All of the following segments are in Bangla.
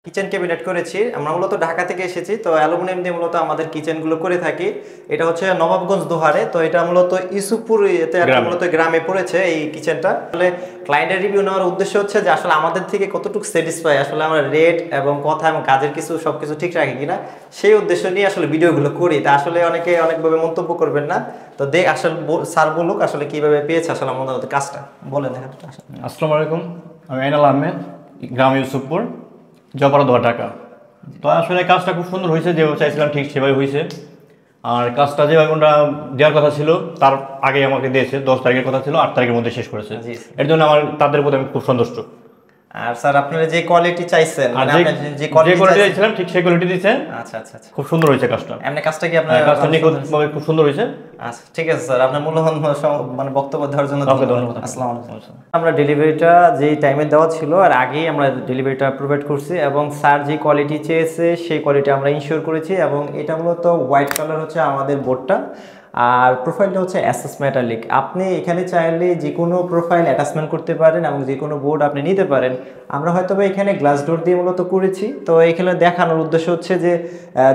কিচেন ক্যাবিনেট করেছি। আমরা মূলত ঢাকা থেকে এসেছি, তো অ্যালুমিনিয়াম দিয়ে মূলত আমাদের কিচেনগুলো করে থাকি। এটা হচ্ছে নবাবগঞ্জ দোহারে, তো এটা মূলত ইসুপুর এতে আর কি মূলত গ্রামে পড়েছে এই কিচেনটা। আসলে ক্লায়েন্টের রিভিউ নেওয়ার উদ্দেশ্য হচ্ছে যে আসলে আমাদের থেকে কতটুকু স্যাটিসফাই, আসলে আমরা রেট এবং কথা এবং কাজের কিছু সবকিছু ঠিক রাখি কিনা সেই উদ্দেশ্য নিয়ে আসলে ভিডিওগুলো করি। তা আসলে অনেকে অনেকভাবে মন্তব্য করবেন না, তো আসলে স্যার বলুক আসলে কিভাবে পেয়েছে আসলে আমাদের কাজটা বলেন। আসসালামু আলাইকুম, আমি আইনাল আহমেদ, গ্রাম ইউসুফপুর, জপাড়া দোয়া, ঢাকা। তো আসলে কাজটা খুব সুন্দর হয়েছে, যেভাবে চাইছিলাম ঠিক সেভাবে হয়েছে। আর কাজটা যেভাবে ওরা দেওয়ার কথা ছিল তার আগে আমাকে দিয়েছে, 10 তারিখের কথা ছিল, 8 তারিখের মধ্যে শেষ করেছে। এর জন্য আমার তাদের প্রতি আমি খুব সন্তুষ্ট। আর স্যার আপনারা যে কোয়ালিটি চাইছেন, মানে আপনি যে কোয়ালিটি চাইছিলাম ঠিক সেই কোয়ালিটি দিয়েছেন। আচ্ছা আচ্ছা আচ্ছা, খুব সুন্দর হয়েছে কাজটা। এমনি কাজটা কি আপনার কাজটা নিখুঁতভাবে খুব সুন্দর হয়েছে। আচ্ছা ঠিক আছে স্যার, আপনার মূল্যবান মানে বক্তব্য দেওয়ার জন্য ধন্যবাদ। আসসালামু আলাইকুম। আমরা ডেলিভারিটা যেই টাইমে দেওয়া ছিল আর আগেই আমরা ডেলিভারিটা প্রোভাইড করছি, এবং স্যার যে কোয়ালিটি চেয়েছে সেই কোয়ালিটি আমরা ইনশিওর করেছি। এবং এটা মূলত হোয়াইট কালার হচ্ছে আমাদের বোর্ডটা, আর প্রোফাইলটা হচ্ছে এসএস মেটালিক। আপনি এখানে চাইলে যে কোনো প্রোফাইল অ্যাটাচমেন্ট করতে পারেন এবং যে কোনো বোর্ড আপনি নিতে পারেন। আমরা হয়তো এখানে গ্লাস ডোর দিয়ে মূলত করেছি, তো এখানে দেখানোর উদ্দেশ্য হচ্ছে যে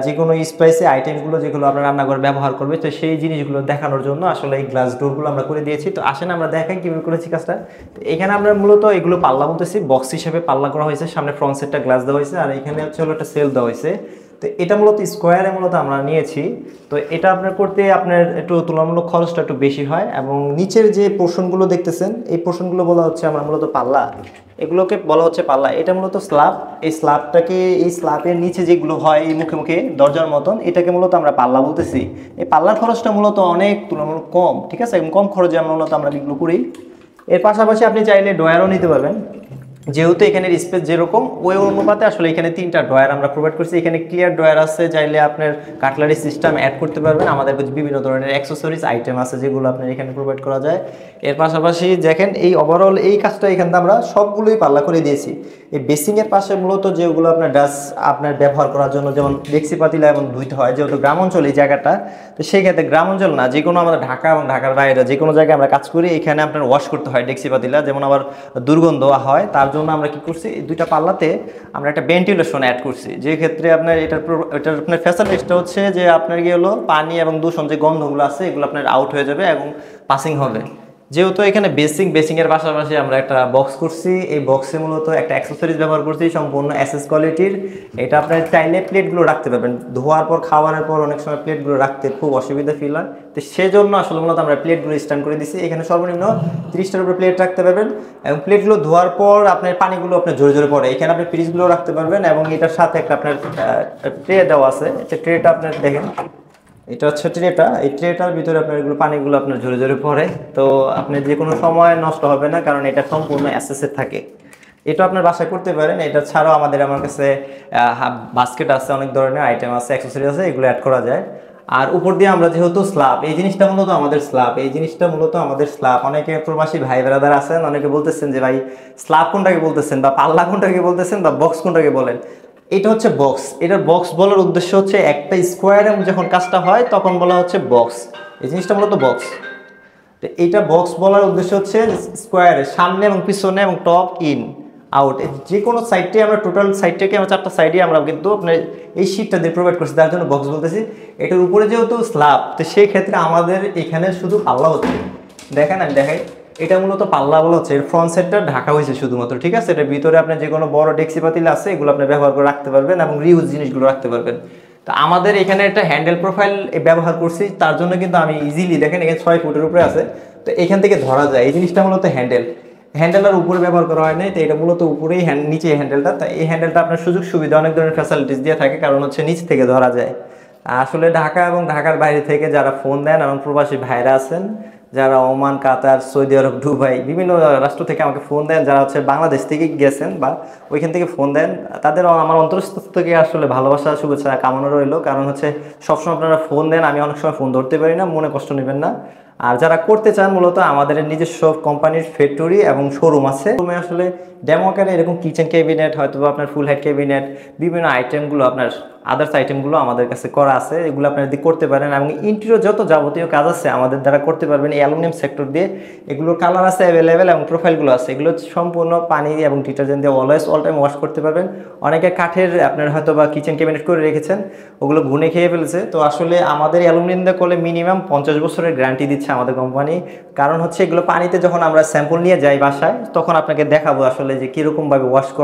যে কোনো স্পাইসি আইটেমগুলো যেগুলো আপনার রান্নাঘরে ব্যবহার করবে, তো সেই জিনিসগুলো দেখানোর জন্য আসলে এই গ্লাস ডোরগুলো আমরা করে দিয়েছি। তো আসেন আমরা দেখাই কীভাবে করেছি কাজটা। তো এখানে আমরা মূলত এগুলো পাল্লা বলতেছি, বক্স হিসেবে পাল্লা করা হয়েছে, সামনে ফ্রন্ট সেটটা গ্লাস দেওয়া হয়েছে, আর এখানে হচ্ছে হলো একটা সেল দেওয়া হয়েছে। তো এটা মূলত স্কোয়ারে মূলত আমরা নিয়েছি। তো এটা আপনার করতে আপনার একটু তুলনামূলক খরচটা একটু বেশি হয়, এবং নিচের যে পোর্শনগুলো দেখতেছেন এই পোর্শনগুলো বলা হচ্ছে আমরা মূলত পাল্লা, এগুলোকে বলা হচ্ছে পাল্লা। এটা মূলত স্ল্যাব, এই স্ল্যাবটাকে এই স্ল্যাবের নিচে যেগুলো হয় এই মুখে মুখে দরজার মতন, এটাকে মূলত আমরা পাল্লা বলতেছি। এই পাল্লার খরচটা মূলত অনেক তুলনামূলক কম, ঠিক আছে, এবং কম খরচে আমরা মূলত আমরা এগুলো করি। এর পাশাপাশি আপনি চাইলে ড্রয়ারও নিতে পারবেন, যেহেতু এখানের স্পেস যেরকম ওই অনুপাতে আসলে এখানে 3টা ড্রয়ার আমরা প্রোভাইড করছি। এখানে ক্লিয়ার ড্রয়ার আছে, চাইলে আপনার কাটলারি সিস্টেম অ্যাড করতে পারবেন। আমাদের বিভিন্ন ধরনের অ্যাক্সেসরিজ আইটেম আছে যেগুলো আপনার এখানে প্রোভাইড করা যায়। এর পাশাপাশি দেখেন এই ওভারঅল এই কাজটা এখানে আমরা সবগুলোই পাল্লা করে দিয়েছি। এই বেসিংয়ের পাশে মূলত যেগুলো আপনার ডাস্ট আপনার ব্যবহার করার জন্য, যেমন ডেক্সি পাতিলা এবং ধুইতে হয়, যেহেতু গ্রাম অঞ্চল এই জায়গাটা, তো সেই ক্ষেত্রে গ্রাম অঞ্চল না, যে কোনো আমাদের ঢাকা এবং ঢাকার বাইরে যে কোনো জায়গায় আমরা কাজ করি, এখানে আপনার ওয়াশ করতে হয় ডেক্সি পাতিলা, যেমন আবার দুর্গন্ধ হয়, তার জন্য আমরা কি করছি এই 2টা পাল্লাতে আমরা একটা ভেন্টিলেশন অ্যাড করছি। যে ক্ষেত্রে আপনার এটার আপনার ফ্যাসিলিটিসটা হচ্ছে যে আপনার কি হলো পানি এবং দূষণ যে গন্ধগুলো আছে এগুলো আপনার আউট হয়ে যাবে এবং পাসিং হবে। যেহেতু এখানে বেসিংয়ের পাশাপাশি আমরা একটা বক্স করছি, এই বক্সে মূলত একটা অ্যাক্সেসরিজ ব্যবহার করছি সম্পূর্ণ এসএস কোয়ালিটির। এটা আপনার চাইলে প্লেটগুলো রাখতে পারবেন, ধোয়ার পর খাওয়ানোর পর অনেক সময় প্লেটগুলো রাখতে খুব অসুবিধা ফিল হয়, তো সেজন্য আসলে মূলত আমরা প্লেটগুলো স্ট্যান্ড করে দিচ্ছি। এখানে সর্বনিম্ন 30টার উপরে প্লেট রাখতে পারবেন, এবং প্লেটগুলো ধোয়ার পর আপনার পানিগুলো আপনার জোরে জোরে পড়ে, এখানে আপনি ফ্রিজগুলো রাখতে পারবেন। এবং এটার সাথে একটা আপনার ট্রে দেওয়া আছে, ট্রেটা আপনার দেখেন, এটা হচ্ছে ট্রেটা, এই ট্রেটার ভিতরে আপনার এগুলো পানিগুলো আপনার জোরে জোরে পড়ে, তো আপনি যে কোনো সময় নষ্ট হবে না, কারণ এটা সম্পূর্ণ অ্যাসেসের থাকে। এটা আপনার বাসায় করতে পারেন। এটা ছাড়াও আমার কাছে বাস্কেট আছে, অনেক ধরনের আইটেম আছে, অ্যাক্সেসরি আছে, এগুলো অ্যাড করা যায়। আর উপর দিয়ে আমরা যেহেতু স্ল্যাব, এই জিনিসটা মূলত আমাদের স্ল্যাব, অনেকে প্রবাসী ভাই ব্রাদার আছেন, অনেকে বলতেছেন যে ভাই স্ল্যাব কোনটাকে বলতেছেন, বা পাল্লা কোনটাকে বলতেছেন, বা বক্স কোনটাকে বলেন। এটা হচ্ছে বক্স। এটার বক্স বলার উদ্দেশ্য হচ্ছে একটা স্কোয়ারে যখন কাজটা হয় তখন বলা হচ্ছে বক্স, এই জিনিসটা মূলত বক্স। তো এইটা বক্স বলার উদ্দেশ্য হচ্ছে স্কোয়ারের সামনে এবং পিছনে এবং টপ ইন আউট যে কোনো সাইডে, আমরা টোটাল সাইডটাকে আমরা 4টা সাইডে আমরা কিন্তু আপনার এই শীটটা দিয়ে প্রোভাইড করছি, তার জন্য বক্স বলতেছি। এটার উপরে যেহেতু স্ল্যাব, তো সেই ক্ষেত্রে আমাদের এখানে শুধু পাল্লা হচ্ছে, দেখেন আমি দেখাই, এটা মূলত পাল্লা বলা হচ্ছে। এর ফ্রন্ট সেটটা ঢাকা হয়েছে শুধুমাত্র, ঠিক আছে। এটার ভিতরে আপনি যে কোনো বড় ডেক্সি পাতিল আছে এগুলো আপনি ব্যবহার করে রাখতে পারবেন এবং রিউজ জিনিসগুলো রাখতে পারবেন। তো আমাদের এখানে একটা হ্যান্ডেল প্রোফাইল ব্যবহার করছি, তার জন্য কিন্তু আমি ইজিলি দেখেন এখানে 6 ফুটের উপরে আছে, তো এখান থেকে ধরা যায়। এই জিনিসটা মূলত হ্যান্ডেলের উপরে ব্যবহার করা হয় নাই, তো এটা মূলত উপরেই নিচে হ্যান্ডেলটা। তো এই হ্যান্ডেলটা আপনার সুযোগ সুবিধা অনেক ধরনের ফ্যাসিলিটিস দিয়ে থাকে, কারণ হচ্ছে নিচ থেকে ধরা যায়। আসলে ঢাকা এবং ঢাকার বাইরে থেকে যারা ফোন দেন এবং প্রবাসী ভাইরা আছেন, যারা ওমান, কাতার, সৌদি আরব, দুবাই বিভিন্ন রাষ্ট্র থেকে আমাকে ফোন দেন, যারা হচ্ছে বাংলাদেশ থেকে গেছেন বা ওইখান থেকে ফোন দেন, তাদের আমার অন্তরস্থ থেকে আসলে ভালোবাসা শুভেচ্ছা কামনা রইল। কারণ হচ্ছে সবসময় আপনারা ফোন দেন, আমি অনেক সময় ফোন ধরতে পারি না, মনে কষ্ট নেবেন না। আর যারা করতে চান, মূলত আমাদের নিজস্ব কোম্পানির ফ্যাক্টরি এবং শোরুম আছে, শোরুমে আসলে ডেমো আকারে এরকম কিচেন ক্যাবিনেট, হয়তো আপনার ফুল হেড ক্যাবিনেট, বিভিন্ন আইটেমগুলো আপনার আদার্স আইটেমগুলো আমাদের কাছে করা আছে, এগুলো আপনারা যদি করতে পারেন এবং ইন্টেরিয়র যত যাবতীয় কাজ আছে আমাদের দ্বারা করতে পারবেন এই অ্যালুমিনিয়াম সেক্টর দিয়ে। এগুলোর কালার আছে অ্যাভেলেবেল এবং প্রোফাইলগুলো আছে, এগুলো সম্পূর্ণ পানি এবং ডিটারজেন্ট দিয়ে অলওয়েজ অল টাইম ওয়াশ করতে পারবেন। অনেকে কাঠের আপনার হয়তো বা কিচেন ক্যাবিনেট করে রেখেছেন, ওগুলো ঘুনে খেয়ে ফেলেছে। তো আসলে আমাদের অ্যালুমিনিয়াম দিয়ে করলে মিনিমাম 50 বছরের গ্যারান্টি দিচ্ছে আমাদের কোম্পানি। কারণ হচ্ছে এগুলো পানিতে যখন আমরা স্যাম্পল নিয়ে যাই বাসায়, তখন আপনাকে দেখাবো আসলে যে কীরকমভাবে ওয়াশ করা